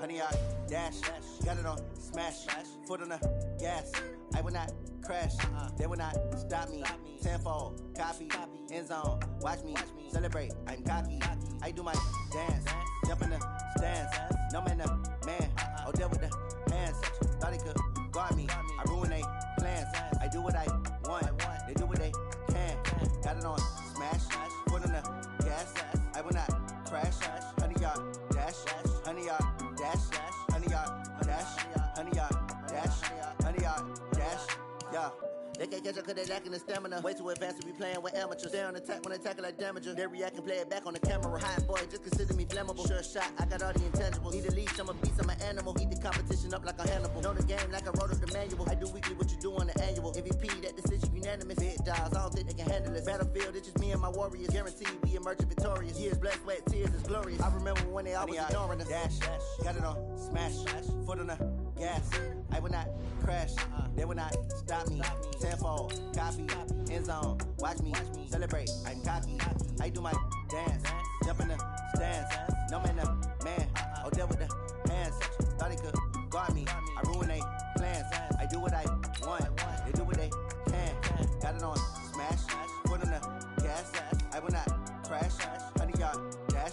honey, I dash, got it on, smash, foot on the gas. I will not crash, they will not stop me. Tenfold, copy, end zone, watch me celebrate. I'm cocky, I do my dance, jump in the stands. No man, man, oh, deal with the hands. Thought he could guard me, I ruin they plans. I do what I want, they do what they can. Got it on, smash, foot on the gas. I will not crash, honey, yard dash, honey, yard dash, honey, yard dash, honey, yard dash, honey, yard dash, yeah. They can't catch up cause they lacking the stamina. Way too advanced to be playing with amateurs. They on attack when they tackle like damager. They react and play it back on the camera. Hot boy, just consider me flammable. Sure shot, I got all the intangibles. Need a leash, I'm a beast, I'm an animal. Eat the competition up like a Hannibal. Know the game like I wrote up the manual. I do weekly what you do on the annual. MVP, that decision unanimous. Big dials, I don't think they can handle it. Battlefield, it's just me and my warriors. Guaranteed we emerge victorious. Years, blood, sweat, tears is glorious. I remember when they always ignoring us. Dash, got it on, smash, foot on the gas. I will not crash, they will not stop me. Tenfold, copy, end zone, watch me celebrate. I'm cocky, I do my dance, jump in the stands. No man, man, oh, deal with the hands. Thought he could guard me, I ruin they plans. I do what I want, they do what they can. Got it on, smash, foot on the gas. I will not crash, honey, yard dash,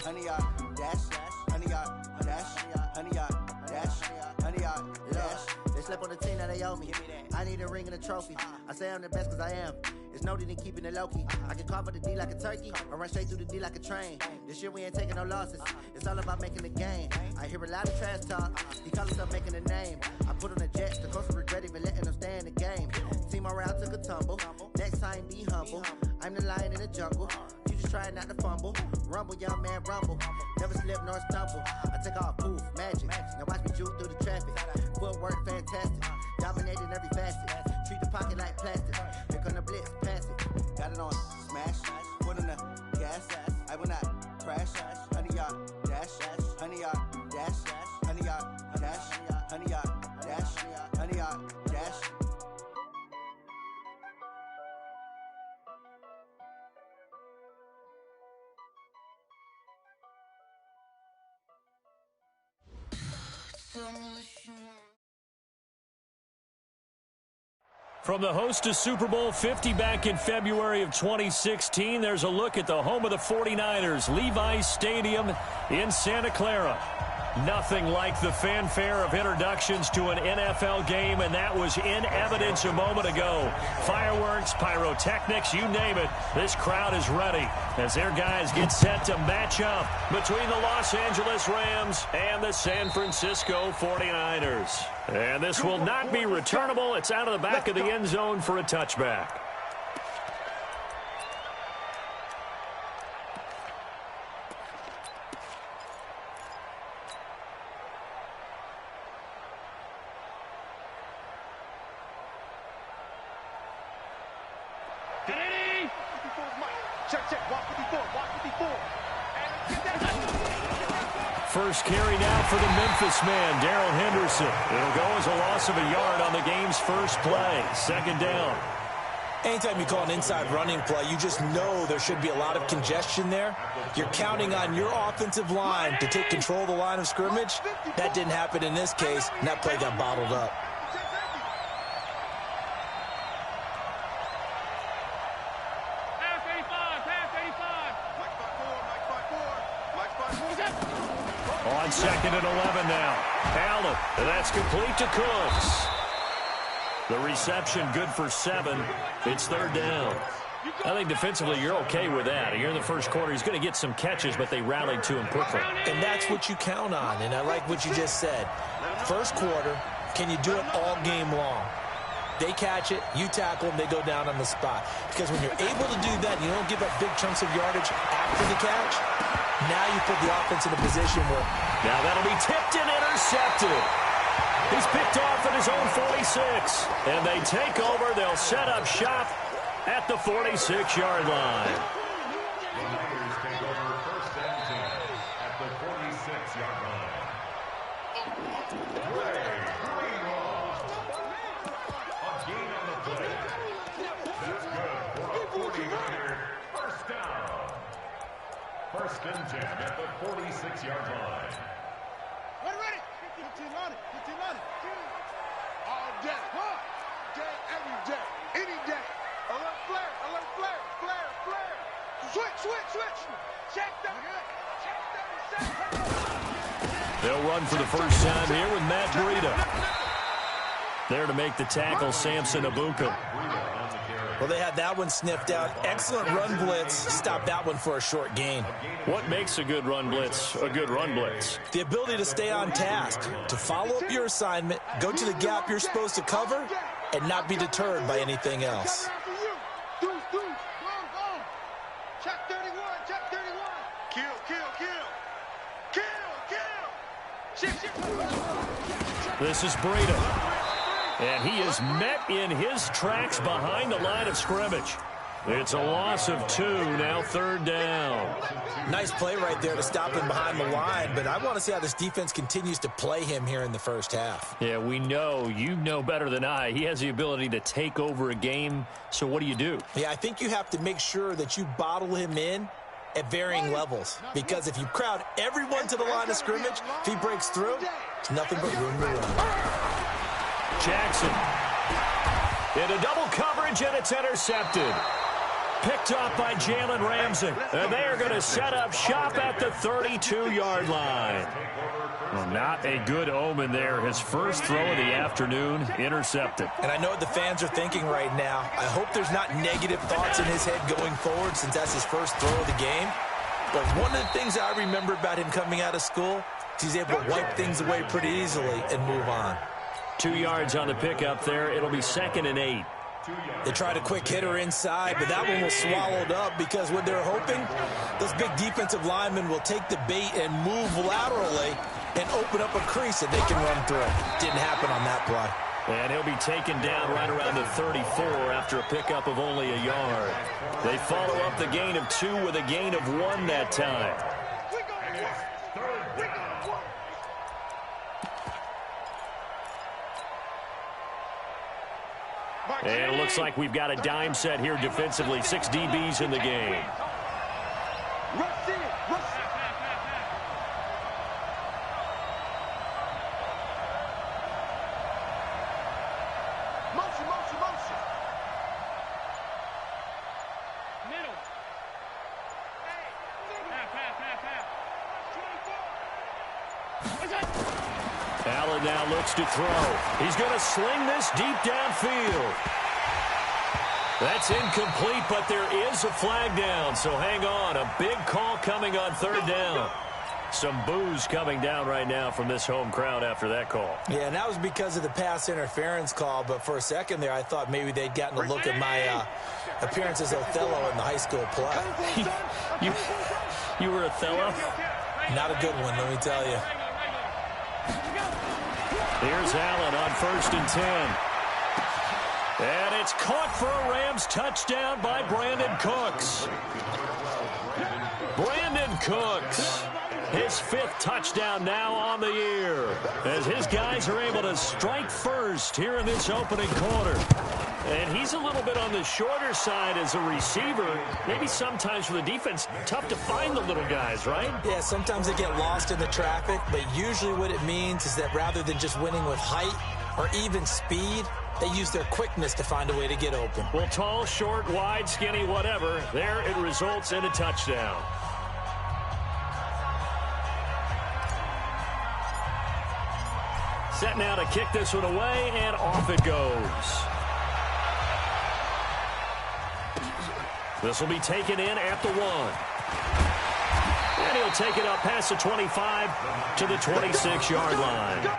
honey, yard dash, honey, yard dash, honey, yard dash, honey, yard dash. They slept on the team that they owe me. I need a ring and a trophy. I say I'm the best cause I am. It's no need in keeping it low-key. I can carve up the D like a turkey or run straight through the D like a train. This year we ain't taking no losses. It's all about making the game. I hear a lot of trash talk. He call himself making a name. I put on the Jets. The coach will regret even letting them stay in the game. Team morale took a tumble. Next time be humble. I'm the lion in the jungle. You just try not to fumble. Rumble, young man, rumble. Never slip nor stumble. I take off, poof, magic. Now watch me juke through the traffic. Footwork fantastic. Dominating every facet. Treat the pocket like plastic. Here come the blitz, pass it. Got it on, smash, foot on the gas. I will not crash, honey, yard dash, honey, yard dash, honey, yard dash, honey, yard dash, honey, yard dash. From the host to Super Bowl 50 back in February of 2016, there's a look at the home of the 49ers, Levi's Stadium in Santa Clara. Nothing like the fanfare of introductions to an NFL game, and that was in evidence a moment ago. Fireworks, pyrotechnics, you name it. This crowd is ready as their guys get set to match up between the Los Angeles Rams and the San Francisco 49ers. And this will not be returnable. It's out of the back of the end zone for a touchback. First carry now for the Memphis man, Darrell Henderson. It'll go as a loss of a yard on the game's first play. Second down. Anytime you call an inside running play, you just know there should be a lot of congestion there. You're counting on your offensive line to take control of the line of scrimmage. That didn't happen in this case, and that play got bottled up. On second and 11 now. Allen, that's complete to Cooks. The reception good for 7. It's third down. I think defensively you're okay with that. Here in the first quarter, he's going to get some catches, but they rallied to him quickly. And that's what you count on, and I like what you just said. First quarter, can you do it all game long? They catch it, you tackle them, they go down on the spot. Because when you're able to do that, you don't give up big chunks of yardage after the catch, now you put the offense in a position where... Now that'll be tipped and intercepted. He's picked off at his own 46. And they take over. They'll set up shop at the 46-yard line. The Niners take over first and 10 at the 46-yard line. A gain on the play. That's good for a 49er first down. First and 10 at the 46-yard line. day. Day, every day. Any day. Alert flare, alert flare, flare, flare. Switch. Check that. They'll run for the first time here with Matt Breida. There to make the tackle, Samson Abuka. Well, they had that one sniffed out. Excellent run blitz. Stopped that one for a short gain. What makes a good run blitz a good run blitz? The ability to stay on task, to follow up your assignment, go to the gap you're supposed to cover, and not be deterred by anything else. Check 31. Kill. This is Breida. And he is met in his tracks behind the line of scrimmage. It's a loss of 2, now 3rd down. Nice play right there to stop him behind the line, but I want to see how this defense continues to play him here in the first half. Yeah, we know, you know better than I, he has the ability to take over a game, so what do? Yeah, I think you have to make sure that you bottle him in at varying levels, because if you crowd everyone to the line of scrimmage, if he breaks through, it's nothing but room to run. Jackson into double coverage, and it's intercepted. Picked off by Jalen Ramsey. And they are going to set up shop at the 32-yard line. Well, not a good omen there. His first throw of the afternoon intercepted. And I know what the fans are thinking right now. I hope there's not negative thoughts in his head going forward since that's his first throw of the game. But one of the things I remember about him coming out of school is he's able to wipe things away pretty easily and move on. 2 yards on the pickup there. It'll be 2nd and 8. They tried a quick hitter inside, but that one was swallowed up because what they're hoping, those big defensive linemen will take the bait and move laterally and open up a crease that they can run through. Didn't happen on that play. And he'll be taken down right around the 34 after a pickup of only a yard. They follow up the gain of 2 with a gain of 1 that time. And it looks like we've got a dime set here defensively. 6 DBs in the game. Allen now looks to throw. He's going to sling this deep downfield. That's incomplete, but there is a flag down, so hang on. A big call coming on 3rd down. Some boos coming down right now from this home crowd after that call. Yeah, and that was because of the pass interference call, but for a second there I thought maybe they'd gotten a look at my appearance as Othello in the high school play. You were Othello? Not a good one, let me tell you. Here's Allen on 1st and 10. And it's caught for a Rams touchdown by Brandon Cooks. Brandon Cooks, his 5th touchdown now on the year, as his guys are able to strike first here in this opening quarter. And he's a little bit on the shorter side as a receiver. Maybe sometimes for the defense, tough to find the little guys, right? Yeah, sometimes they get lost in the traffic, but usually what it means is that rather than just winning with height or even speed, they use their quickness to find a way to get open. Well, tall, short, wide, skinny, whatever, there it results in a touchdown. Set now to kick this one away, and off it goes. This will be taken in at the 1. And he'll take it up past the 25 to the 26-yard line.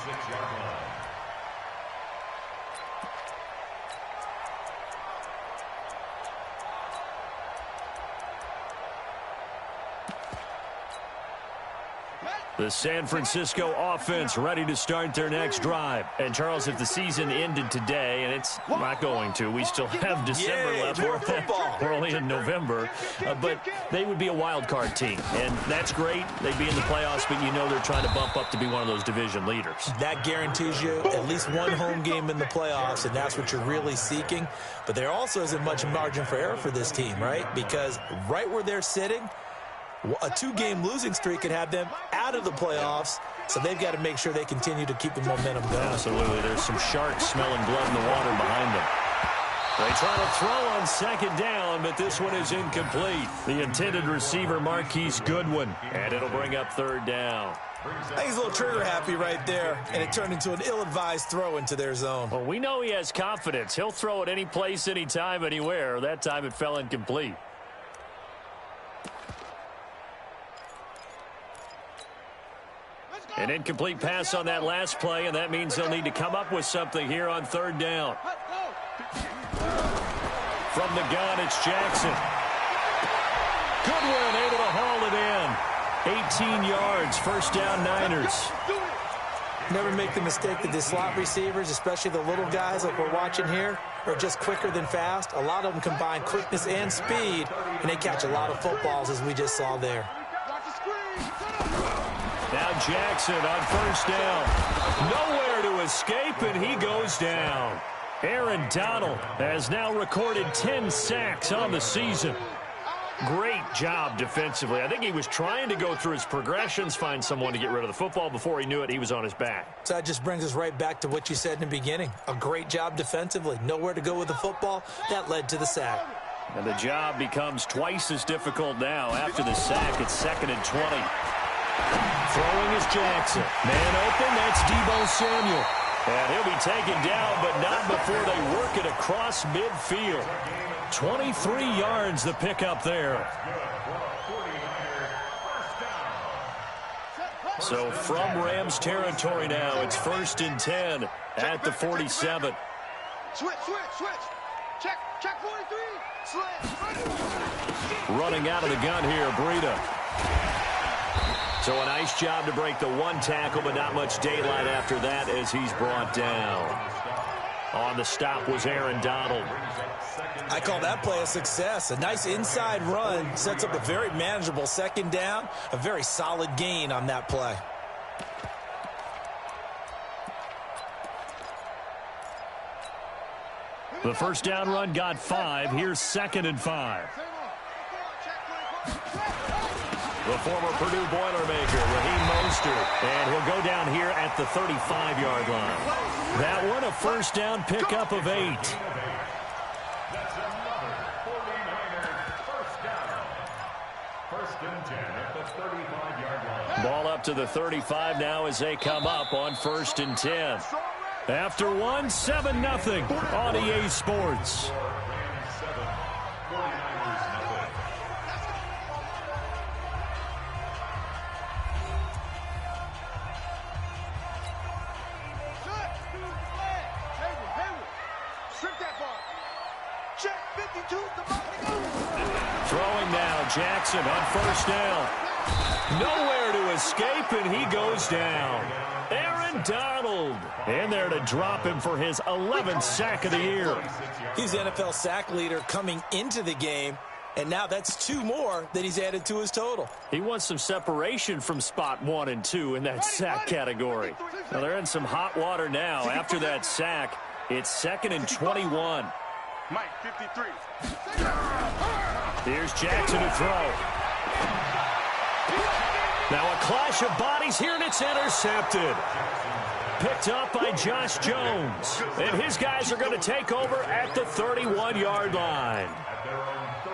6-yard line. The San Francisco offense ready to start their next drive. And, Charles, if the season ended today, and it's not going to, we still have December left. More football. We're only in November. But they would be a wild card team. And that's great. They'd be in the playoffs, but you know they're trying to bump up to be one of those division leaders. That guarantees you at least one home game in the playoffs, and that's what you're really seeking. But there also isn't much margin for error for this team, right? Because right where they're sitting, a 2-game losing streak could have them out of the playoffs, so they've got to make sure they continue to keep the momentum going. Absolutely. There's some sharks smelling blood in the water behind them. They try to throw on second down, but this one is incomplete. The intended receiver, Marquise Goodwin, and it'll bring up third down. I think he's a little trigger happy right there, and it turned into an ill-advised throw into their zone. Well, we know he has confidence. He'll throw it any place, anytime, anywhere. That time it fell incomplete. An incomplete pass on that last play, and that means they'll need to come up with something here on third down. From the gun, it's Jackson. Goodwin able to haul it in. 18 yards, first down Niners. Never make the mistake that the slot receivers, especially the little guys like we're watching here, are just quicker than fast. A lot of them combine quickness and speed, and they catch a lot of footballs, as we just saw there. Now Jackson on first down. Nowhere to escape, and he goes down. Aaron Donald has now recorded 10 sacks on the season. Great job defensively. I think he was trying to go through his progressions, find someone to get rid of the football. Before he knew it, he was on his back. So that just brings us right back to what you said in the beginning. A great job defensively. Nowhere to go with the football. That led to the sack. And the job becomes twice as difficult now. After the sack, it's 2nd and 20. Throwing is Jackson. Man open, that's Deebo Samuel. And he'll be taken down, but not before they work it across midfield. 23 yards the pickup there. So from Rams territory now, it's 1st and 10 at the 47. Switch. Check 43. Slam. Running out of the gun here, Breida. So a nice job to break the one tackle, but not much daylight after that as he's brought down. On the stop was Aaron Donald. I call that play a success. A nice inside run sets up a very manageable 2nd down. A very solid gain on that play. The first down run got 5. Here's 2nd and 5. The former Purdue Boilermaker, Raheem Mostert, and he'll go down here at the 35-yard line. That one a first down pickup of 8. That's another 49ers first down. 1st and 10 at the 35-yard line. Ball up to the 35 now as they come up on 1st and 10. After one, 7-0 on EA Sports. Throwing now, Jackson on first down. Nowhere to escape, and he goes down. Aaron Donald in there to drop him for his 11th sack of the year. He's the NFL sack leader coming into the game, and now that's 2 more that he's added to his total. He wants some separation from spot 1 and 2 in that sack category. Now they're in some hot water now. After that sack, it's 2nd and 21. Mike, 53. Here's Jackson to throw. Now a clash of bodies here, and it's intercepted. Picked up by Josh Jones. And his guys are going to take over at the 31-yard line.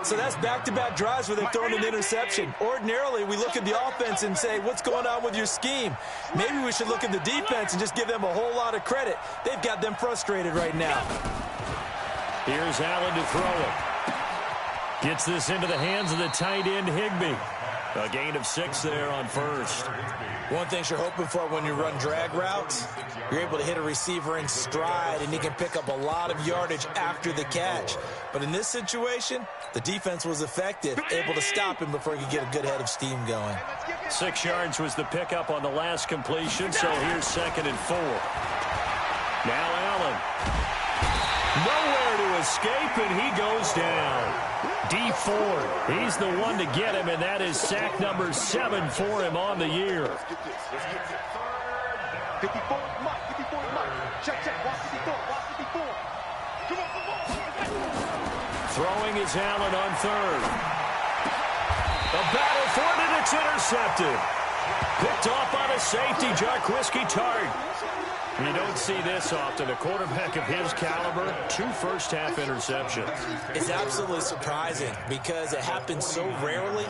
So that's back-to-back drives where they've thrown an interception. Ordinarily, we look at the offense and say, what's going on with your scheme? Maybe we should look at the defense and just give them a whole lot of credit. They've got them frustrated right now. Here's Allen to throw it. Gets this into the hands of the tight end, Higbee. A gain of 6 there on first. One thing you're hoping for when you run drag routes, you're able to hit a receiver in stride, and he can pick up a lot of yardage after the catch. But in this situation, the defense was effective, able to stop him before he could get a good head of steam going. 6 yards was the pickup on the last completion, so here's 2nd and 4. Now Allen. Nowhere to escape, and he goes down. D Ford, he's the one to get him, and that is sack number 7 for him on the year. 54, Mike. 54, Mike. Check, watch 54, watch 54. Come on. Throwing is Allen on 3rd. A battle for it, and it's intercepted. Picked off on a safety, Jarquiski Tart. You don't see this often. A quarterback of his caliber, 2 first-half interceptions. It's absolutely surprising because it happens so rarely.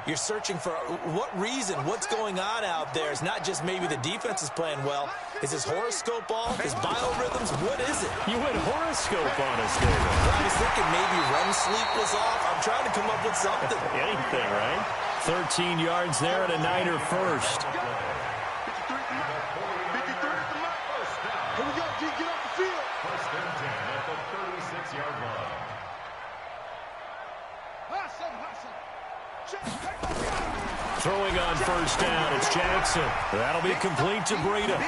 You're searching for what reason, what's going on out there. It's not just maybe the defense is playing well. Is his horoscope off? His biorhythms? What is it? You went horoscope on us, David. I was thinking maybe REM sleep was off. I'm trying to come up with something. Anything, right? 13 yards there and a Niner first. Here we go, G, get off the field. 1st and 10 at the 36-yard line. Throwing on 1st down, it's Jackson. That'll be complete to Breida. And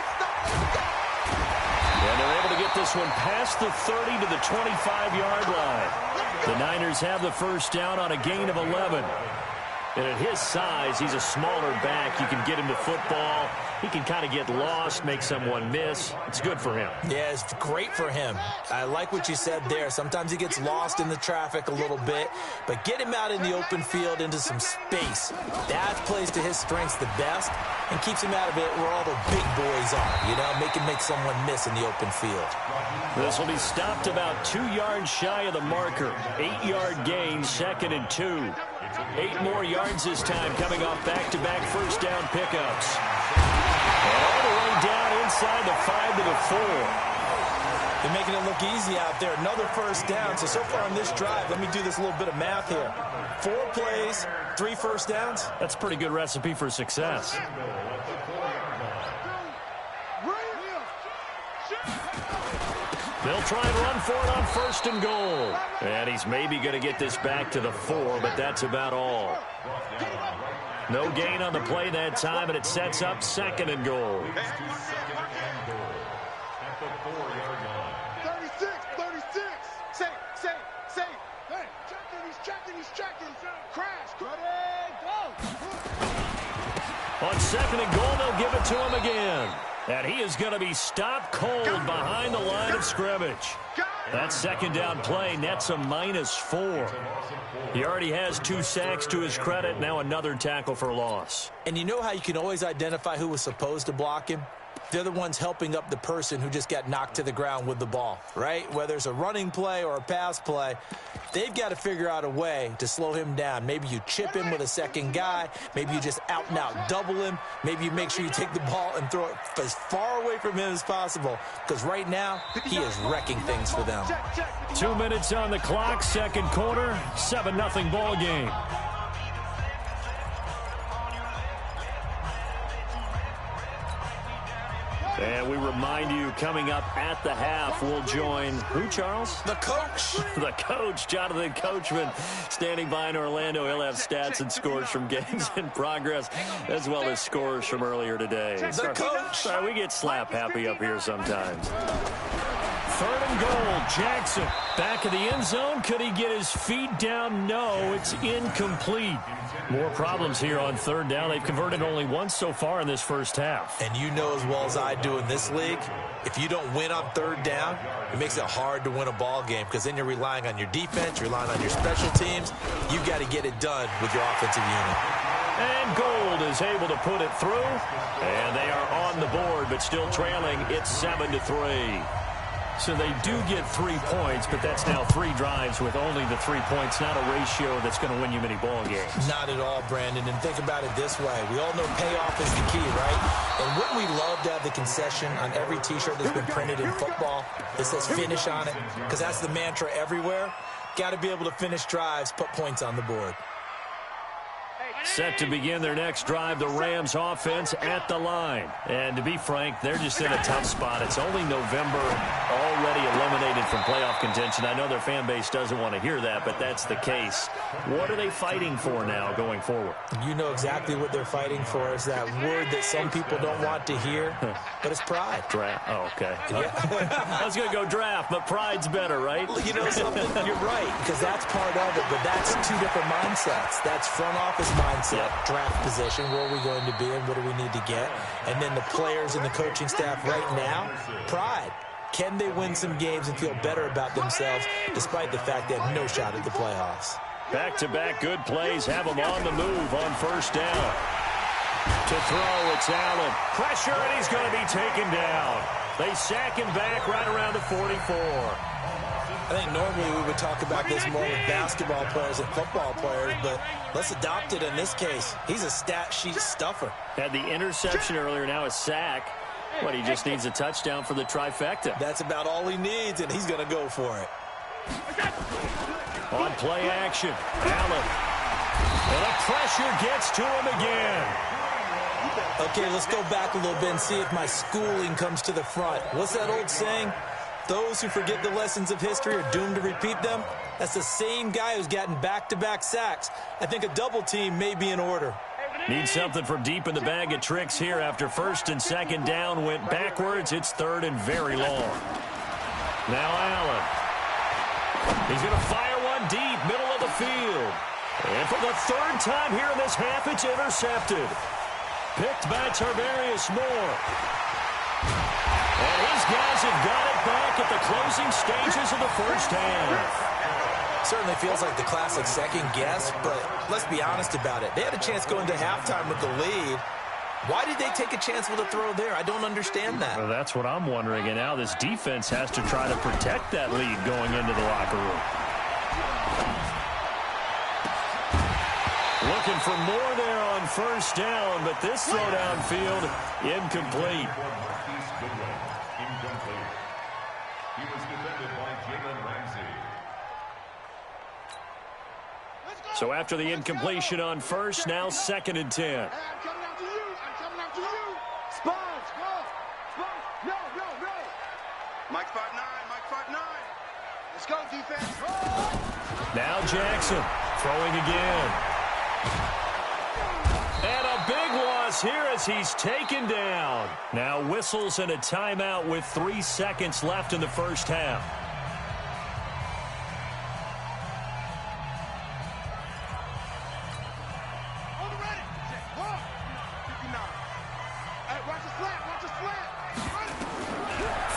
they're able to get this one past the 30 to the 25-yard line. The Niners have the 1st down on a gain of 11. And at his size, he's a smaller back. You can get him to football. He can kind of get lost, make someone miss. It's good for him. Yeah, it's great for him. I like what you said there. Sometimes he gets lost in the traffic a little bit, but get him out in the open field into some space. That plays to his strengths the best and keeps him out of it where all the big boys are, you know, make someone miss in the open field. This will be stopped about 2 yards shy of the marker. 8-yard gain, 2nd and 2. 8 more yards this time coming off back-to-back 1st down pickups. And all the way down inside the 5 to the 4. They're making it look easy out there. Another 1st down. So far on this drive, let me do this little bit of math here. 4 plays, 3 1st downs. That's a pretty good recipe for success. They'll try and run for it on 1st and goal. And he's maybe going to get this back to the 4, but that's about all. No gain on the play that time, and it sets up 2nd and goal. 36. Safe. Hey, he's checking. Crash. Ready, go. On 2nd and goal, they'll give it to him again. And he is going to be stopped cold behind the line of scrimmage. That 2nd down play nets a -4. He already has 2 sacks to his credit. Now another tackle for loss. And you know how you can always identify who was supposed to block him? They're the ones helping up the person who just got knocked to the ground with the ball, right? Whether it's a running play or a pass play, they've got to figure out a way to slow him down. Maybe you chip him with a 2nd guy. Maybe you just out-and-out double him. Maybe you make sure you take the ball and throw it as far away from him as possible, because right now he is wrecking things for them. 2 minutes on the clock, 2nd quarter, 7-0 ball game. And we remind you, coming up at the half, we'll join who, Charles? The coach. The coach, Jonathan Coachman, standing by in Orlando. He'll have stats and scores from games in progress, as well as scores from earlier today. The coach. Sorry, we get slap happy up here sometimes. 3rd and goal, Jackson. Back of the end zone. Could he get his feet down? No, it's incomplete. More problems here on 3rd down. They've converted only once so far in this 1st half. And you know as well as I do in this league, if you don't win on 3rd down, it makes it hard to win a ball game, because then you're relying on your defense, you're relying on your special teams. You've got to get it done with your offensive unit. And Gold is able to put it through. And they are on the board, but still trailing. It's 7-3. So they do get 3 points, but that's now 3 drives with only the 3 points, not a ratio that's going to win you many ball games. Not at all, Brandon. And think about it this way. We all know payoff is the key, right? And wouldn't we love to have the concession on every T-shirt that's been printed in football that says finish on it? Because that's the mantra everywhere. Got to be able to finish drives, put points on the board. Set to begin their next drive, the Rams offense at the line. And to be frank, they're just in a tough spot. It's only November, already eliminated from playoff contention. I know their fan base doesn't want to hear that, but that's the case. What are they fighting for now going forward? You know exactly what they're fighting for. Is that word that some people don't want to hear, but it's pride. Draft. Oh, okay. Yeah. I was going to go draft, but pride's better, right? You know something? You're right, because that's part of it, but that's two different mindsets. That's front office mindset, draft position, where are we going to be and what do we need to get? And then the players and the coaching staff right now, pride. Can they win some games and feel better about themselves despite the fact they have no shot at the playoffs? Back-to-back good plays have them on the move on first down. To throw, it's Allen. Pressure, and he's going to be taken down. They sack him back right around the 44. I think normally we would talk about this more with basketball players and football players, but let's adopt it in this case. He's a stat sheet stuffer. Had the interception earlier, now a sack. But he just needs a touchdown for the trifecta. That's about all he needs, and he's going to go for it. On play action, Allen. And the pressure gets to him again. Okay, let's go back a little bit and see if my schooling comes to the front. What's that old saying? Those who forget the lessons of history are doomed to repeat them. That's the same guy who's gotten back-to-back sacks. I think a double team may be in order. Need something from deep in the bag of tricks here after first and second down went backwards. It's third and very long. Now Allen. He's going to fire one deep, middle of the field. And for the third time here in this half, it's intercepted. Picked by Tarvarius Moore. And his guys have got it back at the closing stages of the first half. Certainly feels like the classic second guess, but let's be honest about it. They had a chance going to halftime with the lead. Why did they take a chance with a throw there? I don't understand that. Well, that's what I'm wondering. And now this defense has to try to protect that lead going into the locker room. Looking for more there on first down, but this throw downfield incomplete. He was defended by Jalen Ramsey. So after the incompletion on first, now second and 10. I'm coming after you. I'm coming after you. Sponge, go. Sponge, no. Mike 5'9", Mike 5'9". Let's go, defense. Oh. Now Jackson throwing again. And a big loss here as he's taken down. Now whistles and a timeout with 3 seconds left in the first half.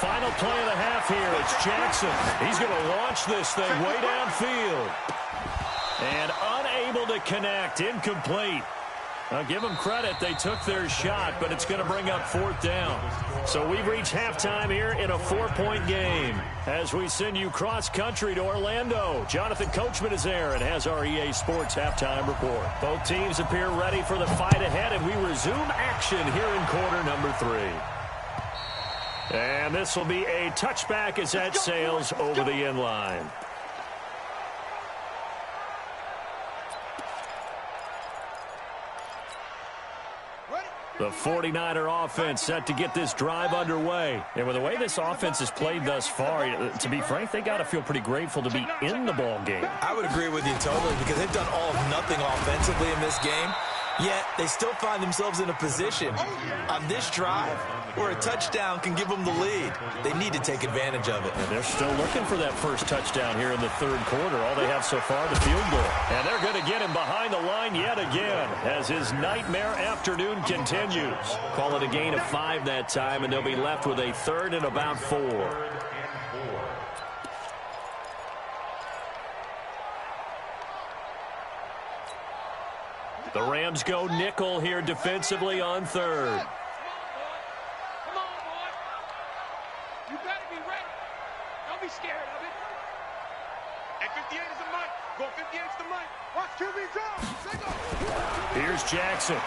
Final play of the half here. It's Jackson. He's going to launch this thing way downfield. And unable to connect. Incomplete. I'll give them credit. They took their shot, but it's going to bring up fourth down. So we've reached halftime here in a 4-point game. As we send you cross-country to Orlando, Jonathan Coachman is there and has our EA Sports halftime report. Both teams appear ready for the fight ahead, and we resume action here in quarter number 3. And this will be a touchback as that sails over the end line. The 49er offense set to get this drive underway. And with the way this offense has played thus far, to be frank, they got to feel pretty grateful to be in the ball game. I would agree with you totally because they've done all of nothing offensively in this game. Yet they still find themselves in a position on this drive where a touchdown can give them the lead. They need to take advantage of it. And they're still looking for that first touchdown here in the third quarter. All they have so far, the field goal. And they're going to get him behind the line yet again as his nightmare afternoon continues. Call it a gain of 5 that time, and they'll be left with a third and about 4. The Rams go nickel here defensively on third. Come on, boy. You better be ready. Don't be scared of it. And 58 is the mic. Go 58 is the mic. Watch QB draw. Here's Jackson.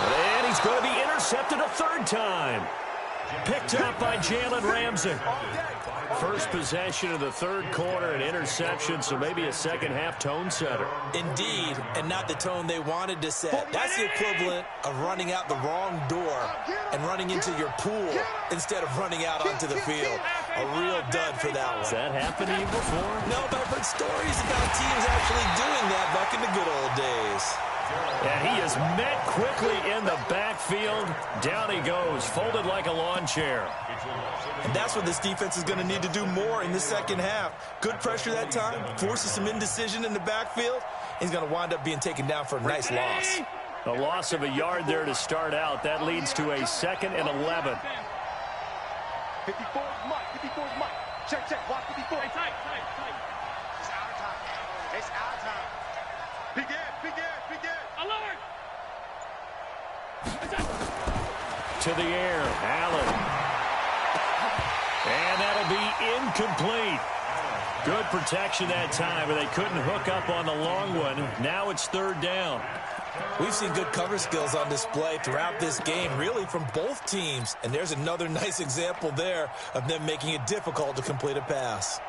And he's going to be intercepted a third time. Picked up by Jalen Ramsey. First possession of the third quarter, an interception, so maybe a second-half tone setter. Indeed, and not the tone they wanted to set. That's the equivalent of running out the wrong door and running into your pool instead of running out onto the field. A real dud for that one. Has that happened to you before? No, but I've heard stories about teams actually doing that back in the good old days. And he is met quickly in the backfield. Down he goes, folded like a lawn chair. And that's what this defense is going to need to do more in the second half. Good pressure that time, forces some indecision in the backfield. He's going to wind up being taken down for a nice loss. A loss of a yard there to start out. That leads to a 2nd and 11. 54 is Mike. 54 is Mike. Check, check. Watch 54. Hey, tight. It's our time. It's our time. Big Ed. Alert. To the air, Allen. And that'll be incomplete. Good protection that time, but they couldn't hook up on the long one. Now it's 3rd down. We've seen good cover skills on display throughout this game, really from both teams. And there's another nice example there of them making it difficult to complete a pass.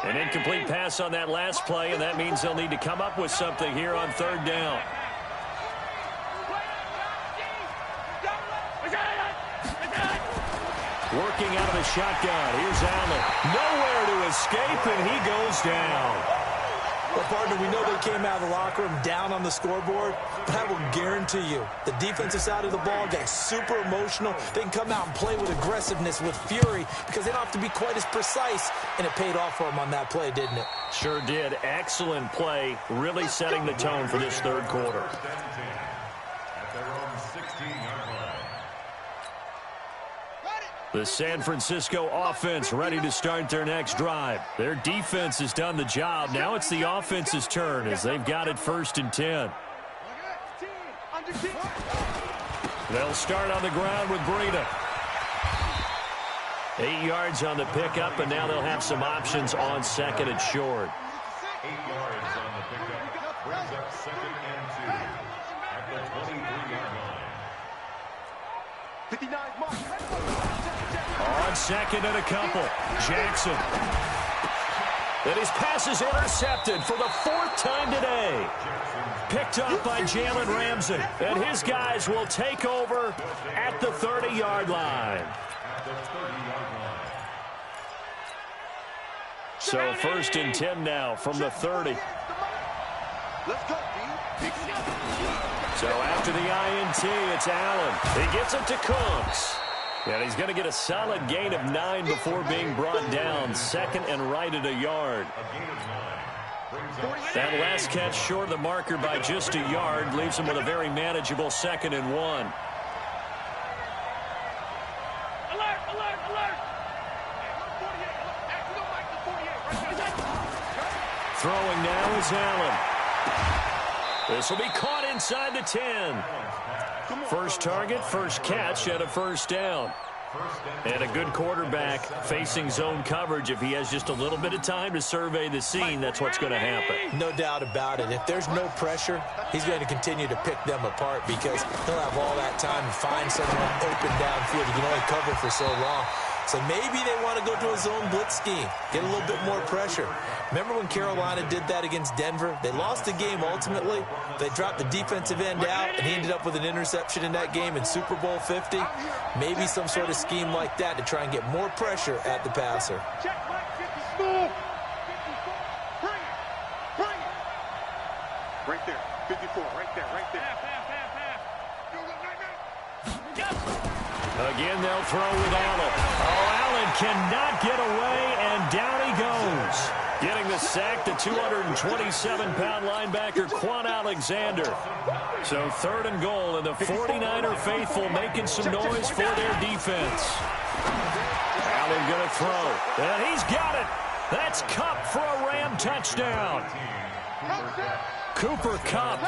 An incomplete pass on that last play, and that means they'll need to come up with something here on 3rd down. Working out of the shotgun. Here's Allen. Nowhere to escape, and he goes down. Well, partner, we know they came out of the locker room down on the scoreboard, but I will guarantee you the defensive side of the ball gets super emotional. They can come out and play with aggressiveness, with fury, because they don't have to be quite as precise, and it paid off for them on that play, didn't it? Sure did. Excellent play, really setting the tone for this 3rd quarter. At their own 16-yard line. The San Francisco offense ready to start their next drive. Their defense has done the job. Now it's the offense's turn as they've got it 1st and 10. They'll start on the ground with Breida. 8 yards on the pickup, and now they'll have some options on 2nd and short. 8 yards on the pickup. Brings up 2nd and 2 at the 23-yard line. 59 mark. On 2nd and a couple, Jackson. And his pass is intercepted for the 4th time today. Picked up by Jalen Ramsey. And his guys will take over at the 30-yard line. So 1st and 10 now from the 30. Let's go, D. So after the INT, it's Allen. He gets it to Cooks. And he's going to get a solid gain of 9 before being brought down. 2nd and right at a yard. That last catch short of the marker by just a yard leaves him with a very manageable 2nd and 1. Alert. Throwing now is Allen. This will be caught inside the 10. First target, first catch, and a 1st down. And a good quarterback facing zone coverage. If he has just a little bit of time to survey the scene, that's what's going to happen. No doubt about it. If there's no pressure, he's going to continue to pick them apart because he'll have all that time to find someone open downfield. He can only cover for so long. So maybe they want to go to a zone blitz scheme, get a little bit more pressure. Remember when Carolina did that against Denver? They lost the game ultimately. They dropped the defensive end out, and he ended up with an interception in that game in Super Bowl 50. Maybe some sort of scheme like that to try and get more pressure at the passer. Check, Mike, 50. Bring it. Right there. 54. Right there. Again, they'll throw with Allen. Oh, Allen cannot get away, and down he goes. Getting the sack, the 227-pound linebacker, Quan Alexander. So 3rd and goal, and the 49er faithful making some noise for their defense. Allen going to throw, and he's got it. That's Kupp for a Ram touchdown. Cooper Kupp,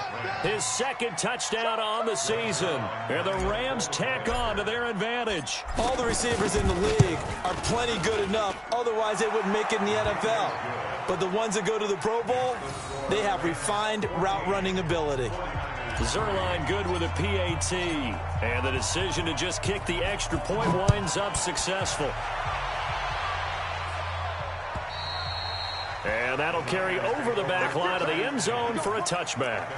his 2nd touchdown on the season. And the Rams tack on to their advantage. All the receivers in the league are plenty good enough. Otherwise, they wouldn't make it in the NFL. But the ones that go to the Pro Bowl, they have refined route running ability. Zerline good with a PAT. And the decision to just kick the extra point winds up successful. And that'll carry over the back line of the end zone for a touchback.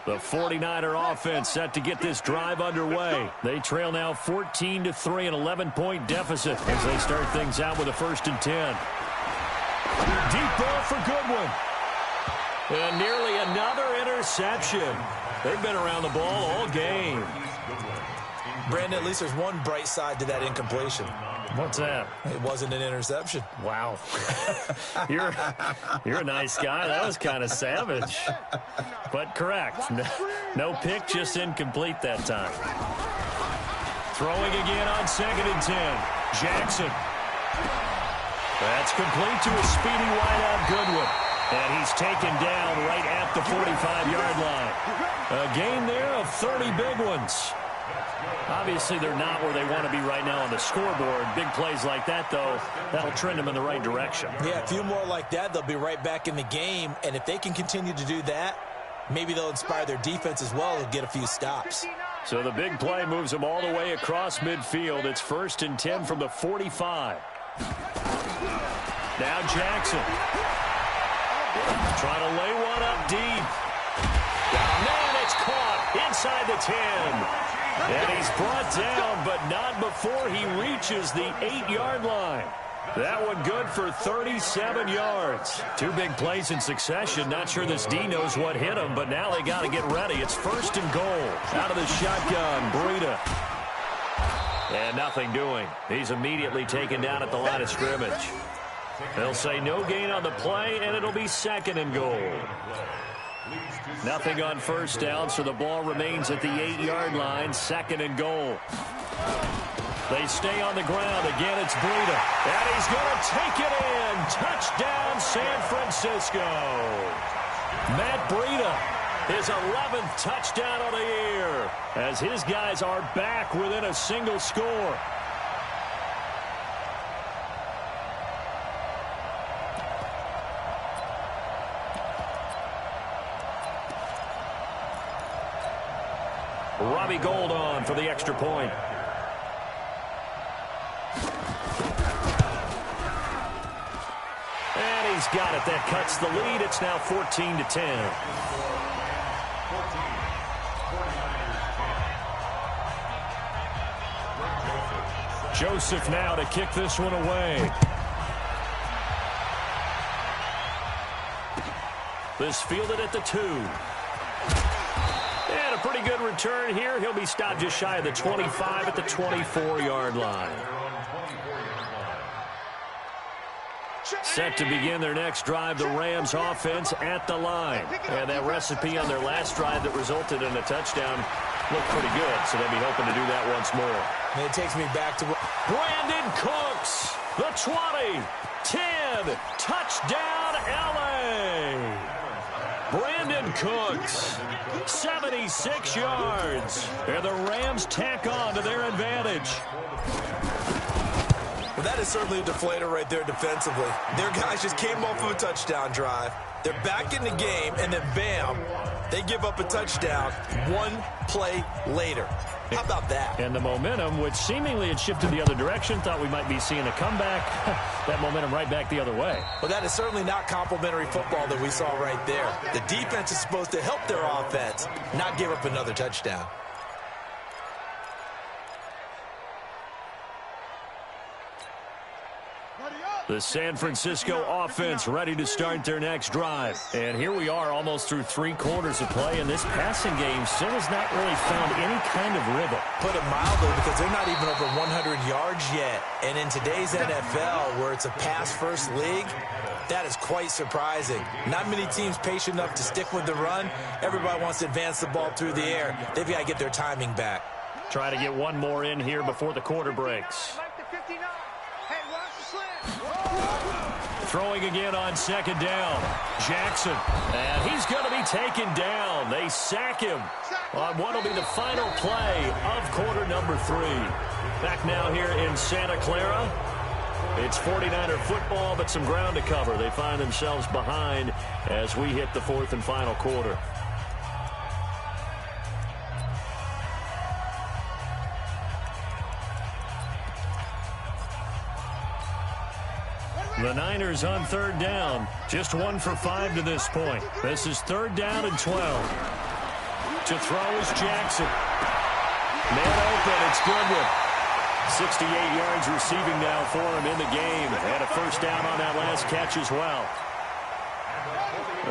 The 49er offense set to get this drive underway. They trail now 14-3, an 11-point deficit as they start things out with a 1st and 10. Deep ball for Goodwin. And nearly another interception. They've been around the ball all game. Brandon, at least there's one bright side to that incompletion. What's that? It wasn't an interception. Wow. You're a nice guy. That was kind of savage. But correct. No pick, just incomplete that time. Throwing again on 2nd and 10. Jackson. That's complete to a speedy wideout Goodwin. And he's taken down right at the 45-yard line. A gain there of 30 big ones. Obviously, they're not where they want to be right now on the scoreboard. Big plays like that, though, that'll trend them in the right direction. Yeah, a few more like that, they'll be right back in the game. And if they can continue to do that, maybe they'll inspire their defense as well and get a few stops. So the big play moves them all the way across midfield. It's 1st and 10 from the 45. Now Jackson. Trying to lay one up deep. Man, it's caught inside the 10. And he's brought down, but not before he reaches the 8-yard line. That one good for 37 yards. 2 big plays in succession. Not sure this D knows what hit him, but now they got to get ready. It's 1st and goal. Out of the shotgun, Breida. And nothing doing. He's immediately taken down at the line of scrimmage. They'll say no gain on the play, and it'll be 2nd and goal. Nothing on 1st down, so the ball remains at the 8-yard line. 2nd and goal. They stay on the ground. Again, it's Breida. And he's going to take it in. Touchdown, San Francisco. Matt Breida, his 11th touchdown of the year, as his guys are back within a single score. Robbie Gould on for the extra point. And he's got it. That cuts the lead. It's now 14-10. Joseph now to kick this one away. This fielded at the 2. And a pretty good return here. He'll be stopped just shy of the 25 at the 24-yard line. Set to begin their next drive, the Rams offense at the line. And that recipe on their last drive that resulted in a touchdown looked pretty good, so they'll be hoping to do that once more. And it takes me back to Brandon Cooks, the 20, 10, touchdown LA. Brandon Cooks, 76 yards. And the Rams tack on to their advantage. Well, that is certainly a deflator right there defensively. Their guys just came off of a touchdown drive. They're back in the game, and then bam, they give up a touchdown 1 play later. How about that? And the momentum, which seemingly had shifted the other direction, thought we might be seeing a comeback. That momentum right back the other way. Well, that is certainly not complimentary football that we saw right there. The defense is supposed to help their offense, not give up another touchdown. The San Francisco offense ready to start their next drive. And here we are almost through 3 quarters of play, and this passing game still has not really found any kind of rhythm. Put it mildly, because they're not even over 100 yards yet. And in today's NFL, where it's a pass-first league, that is quite surprising. Not many teams patient enough to stick with the run. Everybody wants to advance the ball through the air. They've got to get their timing back. Try to get one more in here before the quarter breaks. Throwing again on second down. Jackson. And he's going to be taken down. They sack him on what will be the final play of quarter number 3. Back now here in Santa Clara. It's 49er football, but some ground to cover. They find themselves behind as we hit the 4th and final quarter. The Niners on 3rd down. Just 1 for 5 to this point. This is 3rd down and 12. To throw is Jackson. Man open. It's Goodwin. 68 yards receiving now for him in the game. And a first down on that last catch as well.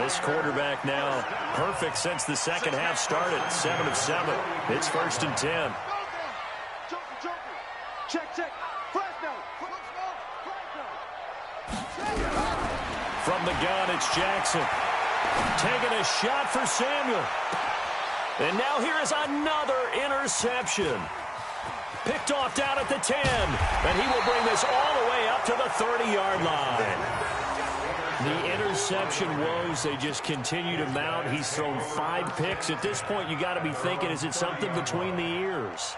This quarterback now perfect since the second half started. 7 of 7. It's 1st and 10. Check. From the gun, it's Jackson. Taking a shot for Samuel. And now here is another interception. Picked off down at the 10. And he will bring this all the way up to the 30-yard line. The interception woes, they just continue to mount. He's thrown 5 picks. At this point, you got to be thinking, is it something between the ears?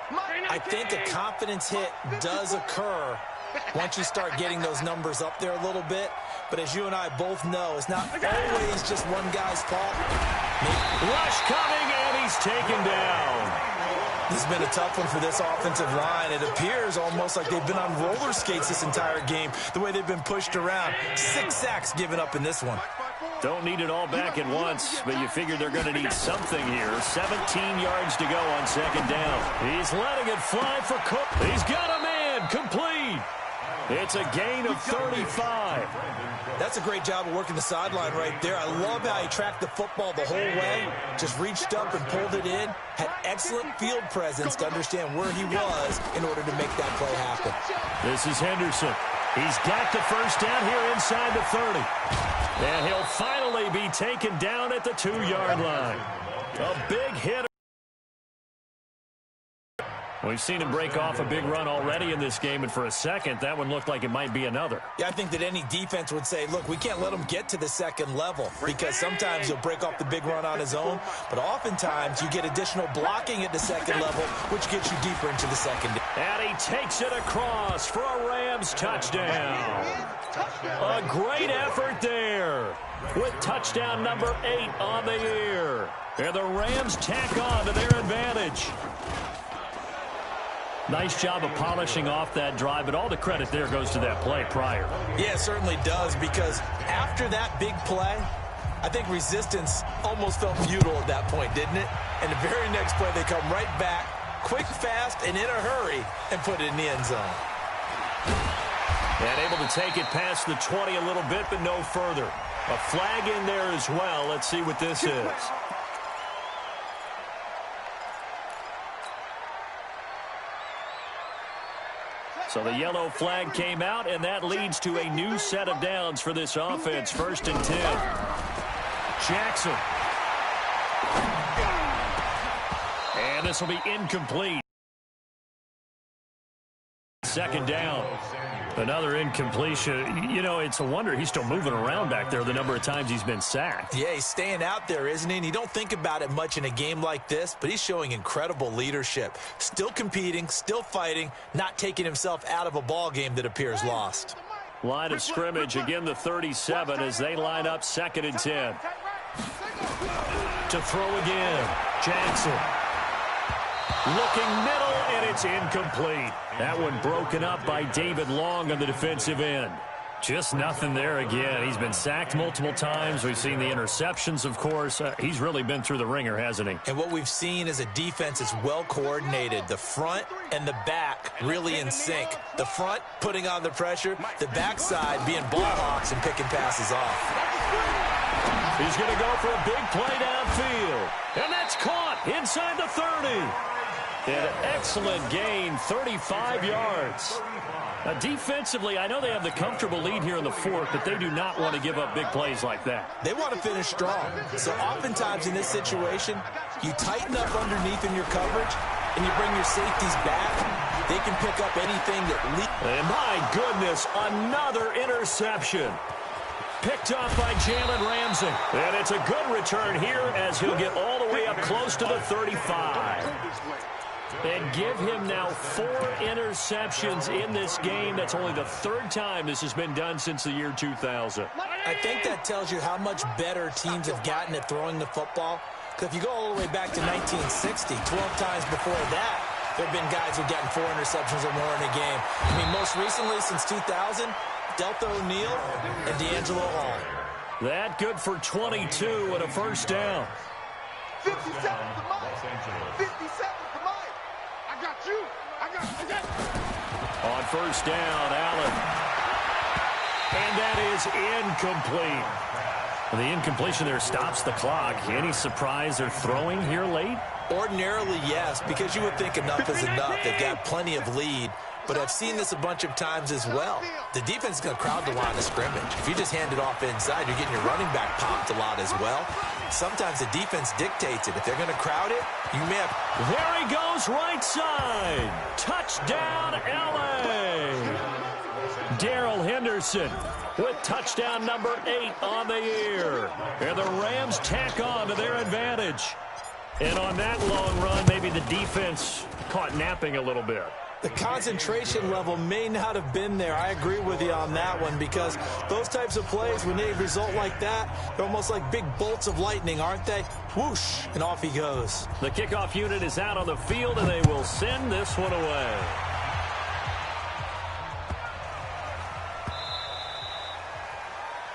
I think a confidence hit does occur once you start getting those numbers up there a little bit. But as you and I both know, it's not always just one guy's fault. Rush coming, and he's taken down. This has been a tough one for this offensive line. It appears almost like they've been on roller skates this entire game, the way they've been pushed around. 6 sacks given up in this one. Don't need it all back at once, but you figure they're going to need something here. 17 yards to go on second down. He's letting it fly for Cook. He's got a man complete. It's a gain of 35. That's a great job of working the sideline right there. I love how he tracked the football the whole way. Just reached up and pulled it in. Had excellent field presence to understand where he was in order to make that play happen. This is Henderson. He's got the first down here inside the 30. And he'll finally be taken down at the 2-yard line. A big hit. We've seen him break off a big run already in this game, and for a second, that one looked like it might be another. Yeah, I think that any defense would say, look, we can't let him get to the second level, because sometimes he'll break off the big run on his own, but oftentimes you get additional blocking at the second level, which gets you deeper into the second. And he takes it across for a Rams touchdown. A great effort there with touchdown number 8 on the year. And the Rams tack on to their advantage. Nice job of polishing off that drive, but all the credit there goes to that play prior. Yeah, it certainly does, because after that big play, I think resistance almost felt futile at that point, didn't it? And the very next play, they come right back, quick, fast, and in a hurry, and put it in the end zone. And able to take it past the 20 a little bit, but no further. A flag in there as well. Let's see what this is. So the yellow flag came out, and that leads to a new set of downs for this offense. 1st and 10. Jackson. And this will be incomplete. 2nd down. Another incompletion. You know, it's a wonder he's still moving around back there the number of times he's been sacked. Yeah, he's staying out there, isn't he? And you don't think about it much in a game like this, but he's showing incredible leadership. Still competing, still fighting, not taking himself out of a ball game that appears lost. Line of scrimmage, again the 37 as they line up 2nd and 10. To throw again, Jackson. Looking middle, and it's incomplete. That one broken up by David Long on the defensive end. Just nothing there again. He's been sacked multiple times. We've seen the interceptions, of course. He's really been through the ringer, hasn't he? And what we've seen is a defense that's well coordinated. The front and the back really in sync. The front putting on the pressure, the backside being ball hawks and picking passes off. He's going to go for a big play downfield. And that's caught inside the 30. An excellent gain, 35 yards. Defensively, I know they have the comfortable lead here in the 4th, but they do not want to give up big plays like that. They want to finish strong. So oftentimes in this situation, you tighten up underneath in your coverage, and you bring your safeties back. They can pick up anything that leaks. And my goodness, another interception. Picked off by Jalen Ramsey. And it's a good return here as he'll get all the way up close to the 35. And give him now 4 interceptions in this game. That's only the 3rd time this has been done since the year 2000. I think that tells you how much better teams have gotten at throwing the football. Because if you go all the way back to 1960, 12 times before that, there have been guys who've gotten 4 interceptions or more in a game. I mean, most recently, since 2000, Delta O'Neal and D'Angelo Hall. That good for 22 and a first down. 57 to mine. 57 to mine. I got you. I got you. On first down, Allen. And that is incomplete. The incompletion there stops the clock. Any surprise they're throwing here late? Ordinarily, yes, because you would think enough is enough. They've got plenty of lead. But I've seen this a bunch of times as well. The defense is going to crowd the line of scrimmage. If you just hand it off inside, you're getting your running back popped a lot as well. Sometimes the defense dictates it. If they're going to crowd it, you may have... There he goes, right side. Touchdown, L.A. Darrell Henderson with touchdown number 8 on the year. And the Rams tack on to their advantage. And on that long run, maybe the defense caught napping a little bit. The concentration level may not have been there. I agree with you on that one because those types of plays, when they result like that, they're almost like big bolts of lightning, aren't they? Whoosh, and off he goes. The kickoff unit is out on the field, and they will send this one away.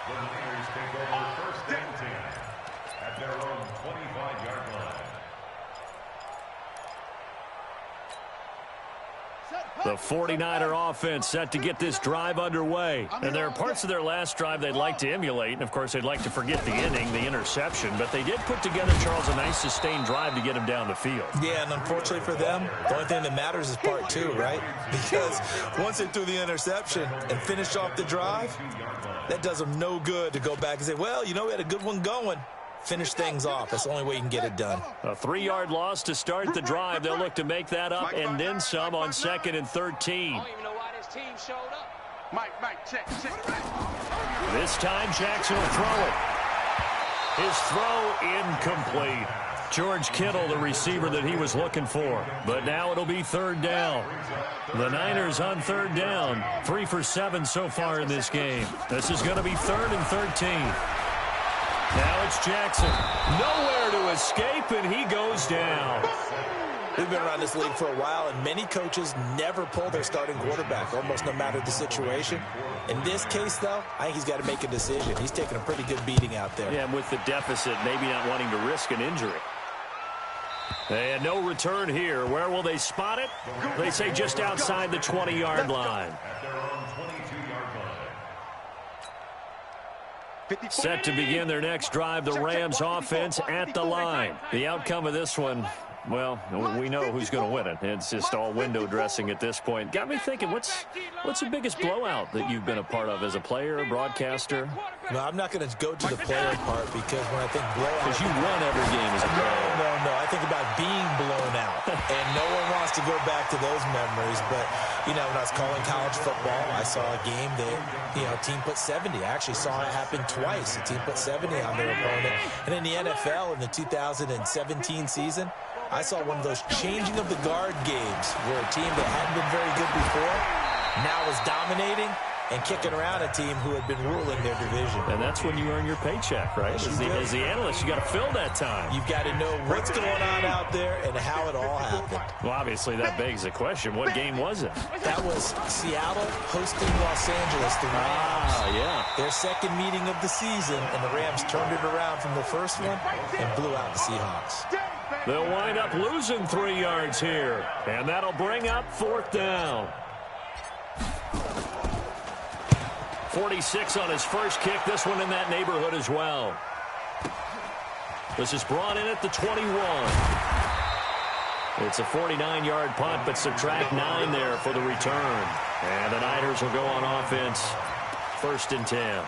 The Niners take over first and 10 at their own 25-yard line. The 49er offense set to get this drive underway. And there are parts of their last drive they'd like to emulate. And, of course, they'd like to forget the inning, the interception. But they did put together, Charles, a nice sustained drive to get him down the field. Yeah, and unfortunately for them, the only thing that matters is part 2, right? Because once they threw the interception and finished off the drive, that does them no good to go back and say, well, you know, we had a good one going. Finish things off. That's the only way you can get it done. A 3-yard loss to start the drive. They'll look to make that up and then some on 2nd and 13. I don't even know why this team showed up. Mike, check. This time Jackson will throw it. His throw incomplete. George Kittle, the receiver that he was looking for. But now it'll be 3rd down. The Niners on 3rd down. 3 for 7 so far in this game. This is going to be 3rd and 13. Now it's Jackson. Nowhere to escape, and he goes down. We've been around this league for a while, and many coaches never pull their starting quarterback, almost no matter the situation. In this case, though, I think he's got to make a decision. He's taking a pretty good beating out there. Yeah, and with the deficit, maybe not wanting to risk an injury. And no return here. Where will they spot it? They say just outside the 20-yard line. Set to begin their next drive, the Rams offense at the line. The outcome of this one, well, we know who's going to win it. It's just all window dressing at this point. Got me thinking, what's the biggest blowout that you've been a part of as a player, a broadcaster? No, I'm not going to go to the player part because when I think blowout... Because you run every game as a player. No. I think about being blown out. And no one wants to go back to those memories. But, you know, when I was calling college football, I saw a game that, you know, a team put 70. I actually saw it happen twice. A team put 70 on their opponent. And in the NFL in the 2017 season, I saw one of those changing of the guard games where a team that hadn't been very good before now is dominating and kicking around a team who had been ruling their division. And that's when you earn your paycheck, right? As the analyst, you got to fill that time. You've got to know what's going on out there and how it all happened. Well, obviously, that begs the question, what game was it? That was Seattle hosting Los Angeles, the Rams. Yeah. Their second meeting of the season, and the Rams turned it around from the first one and blew out the Seahawks. They'll wind up losing 3 yards here, and that'll bring up 4th down. 46 on his first kick. This one in that neighborhood as well. This is brought in at the 21. It's a 49-yard punt, but subtract 9 there for the return. And the Niners will go on offense. 1st and 10.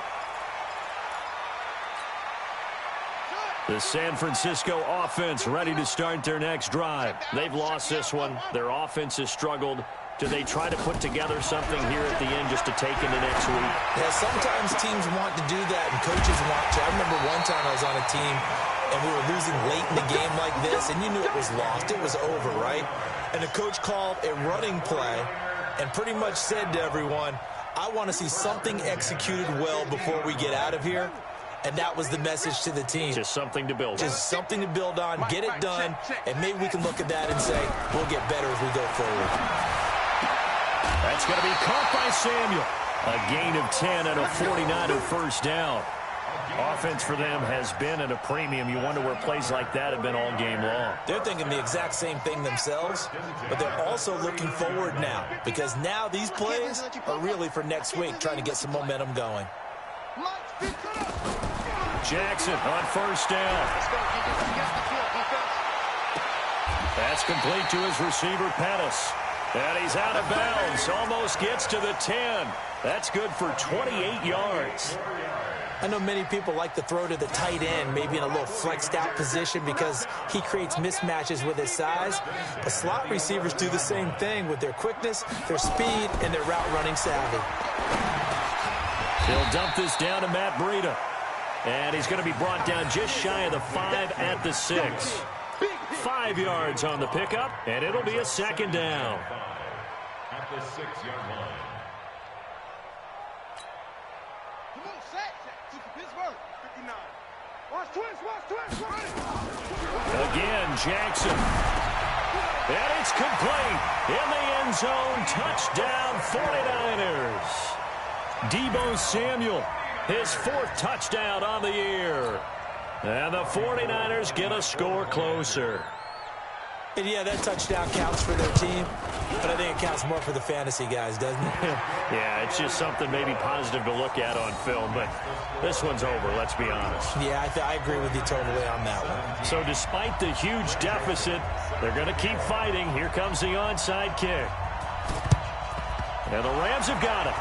The San Francisco offense ready to start their next drive. They've lost this one. Their offense has struggled. Do they try to put together something here at the end just to take into next week? Yeah, sometimes teams want to do that and coaches want to. I remember one time I was on a team and we were losing late in the game like this, and you knew it was lost. It was over, right? And the coach called a running play and pretty much said to everyone, I want to see something executed well before we get out of here. And that was the message to the team. Just something to build on. Just something to build on, get it done, and maybe we can look at that and say, we'll get better as we go forward. That's going to be caught by Samuel. A gain of 10 and a 49er first down. Offense for them has been at a premium. You wonder where plays like that have been all game long. They're thinking the exact same thing themselves, but they're also looking forward now, because now these plays are really for next week, trying to get some momentum going. Jackson on first down. That's complete to his receiver, Pettis. And he's out of bounds. Almost gets to the 10. That's good for 28 yards. I know many people like to throw to the tight end, maybe in a little flexed out position because he creates mismatches with his size. But slot receivers do the same thing with their quickness, their speed, and their route running savvy. He'll dump this down to Matt Breida. And he's going to be brought down just shy of the 5 at the 6. 5 yards on the pickup, and it'll be a second down. At the 6-yard line. Again, Jackson. And it's complete. In the end zone, touchdown 49ers. Deebo Samuel, his 4th touchdown on the year. And the 49ers get a score closer. And yeah, that touchdown counts for their team, but I think it counts more for the fantasy guys, doesn't it? Yeah, it's just something maybe positive to look at on film, but this one's over, let's be honest. Yeah, I agree with you totally on that one. So despite the huge deficit, they're going to keep fighting. Here comes the onside kick. And the Rams have got it.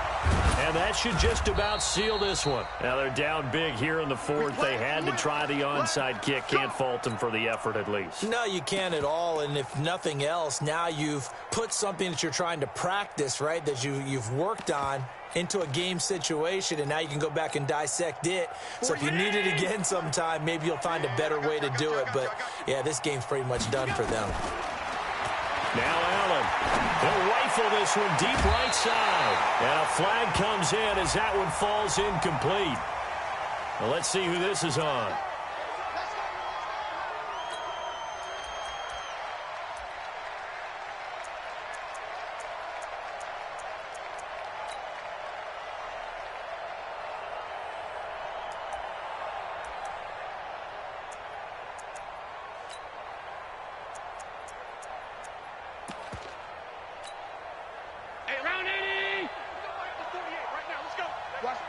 And that should just about seal this one. Now they're down big here in the 4th. They had to try the onside kick. Can't fault them for the effort at least. No, you can't at all. And if nothing else, now you've put something that you're trying to practice, right, that you've worked on into a game situation, and now you can go back and dissect it. So if you need it again sometime, maybe you'll find a better way to do it. But, yeah, this game's pretty much done for them. Now Allen. He'll rifle this one deep right side. And a flag comes in as that one falls incomplete. Well, let's see who this is on.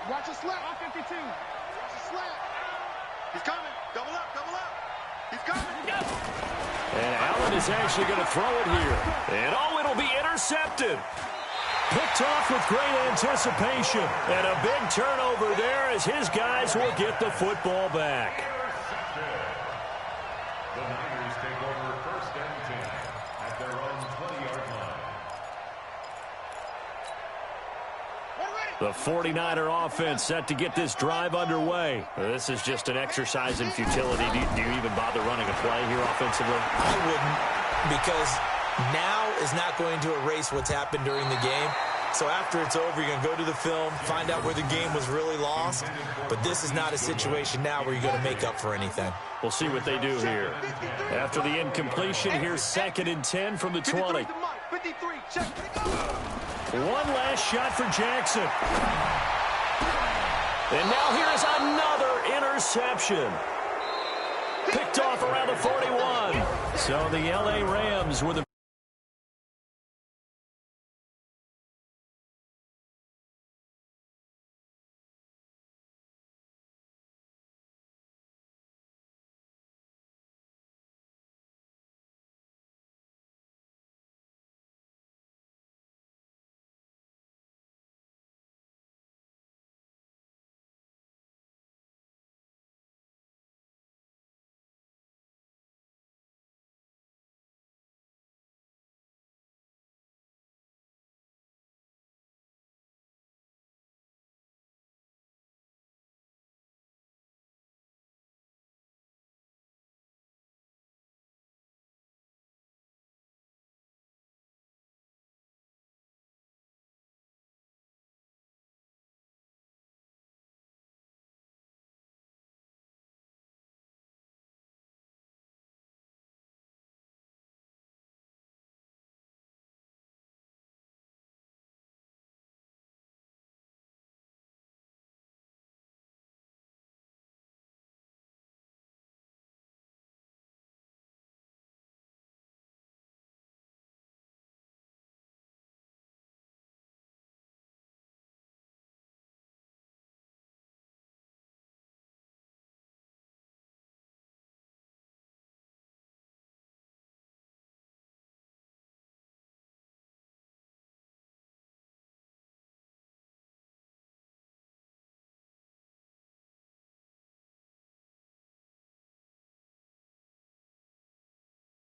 Watch a slap. 52. Watch a slap. He's coming. Double up, double up. He's coming. And Allen is actually going to throw it here. And oh, it'll be intercepted. Picked off with great anticipation. And a big turnover there as his guys will get the football back. The Niners take over 1st and 10 at their own 20-yard line. The 49er offense set to get this drive underway. This is just an exercise in futility. Do you even bother running a play here offensively? I wouldn't, because now is not going to erase what's happened during the game. So after it's over, you're going to go to the film, find out where the game was really lost. But this is not a situation now where you're going to make up for anything. We'll see what they do here. After the incompletion, here's 2nd and 10 from the 20. 53, check. One last shot for Jackson. And now here's another interception. Picked off around the 41. So the L.A. Rams with a